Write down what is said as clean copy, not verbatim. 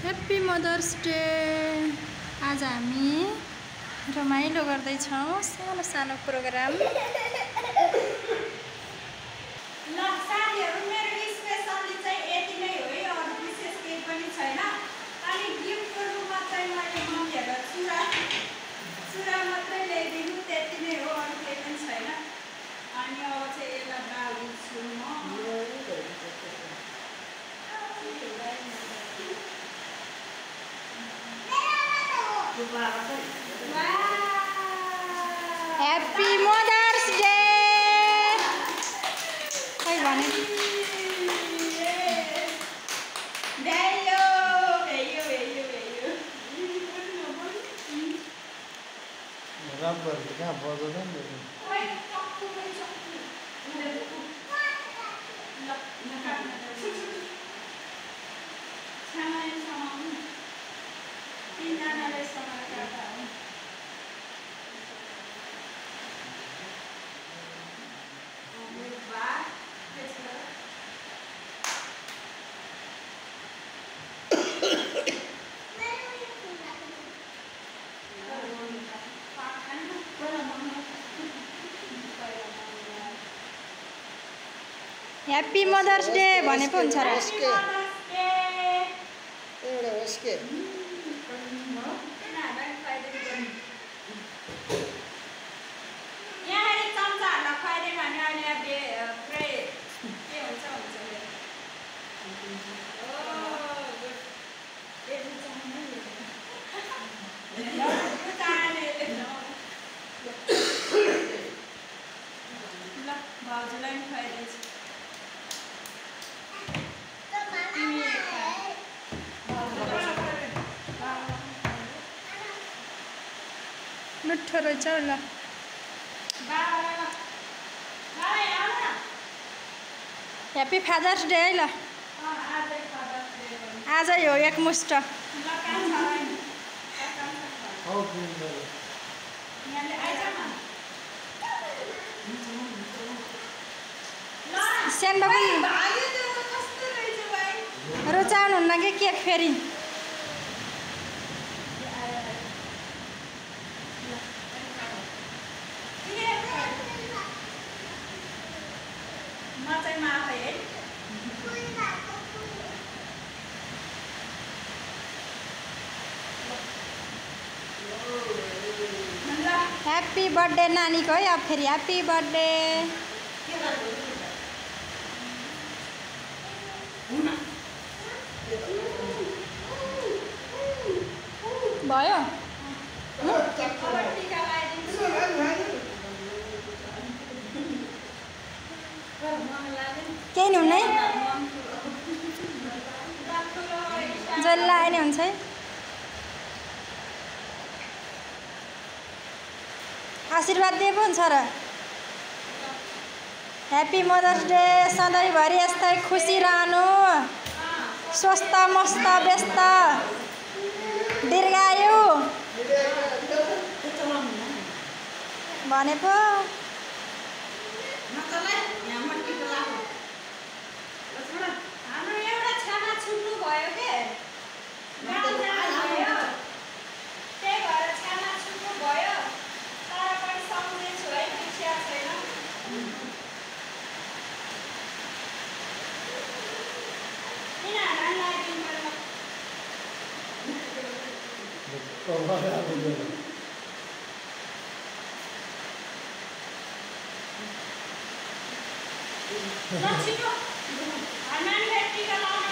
Happy mother's day. आज हामी रमाइलो गर्दैछौँ, सानो सानो प्रोग्राम। ल साथीहरु, मेरो स्पेशली चाहिँ यति नै हो है, अरु विशेष केही पनि छैन। अनि गिफ्टको रूपमा चाहिँ मैले मम्मीहरुलाई सुरा मात्रै ल्याइदिनु, त्यति नै हो, अरु केही पनि छैन। अनि अब चाहिँ यसलाई बाल्छु म। ह्याप्पी मदर्स डे खै भने ह्याप्पी मदर्स डे भने पो हुन्छ र। मिठो रहेछ ल। ह्याप्पी फादर्स डे है ल। आजै हो एकमुष्ट। स्यान्डो पनि रुचाउनुहुन्न कि केक फेरि? ह्याप्पी बर्थडे नानीको है। अब फेरि ह्याप्पी बर्थडे। भयो केही नि हुने जसले लाए नि हुन्छ है। आशीर्वाद दिए पो हुन्छ र। Happy mother's day. सधैँभरि यस्तै खुसी रहनु, स्वस्थ मस्त व्यस्त दीर्घायु भने पो। ल छिटो, नानीलाई टिका लाउन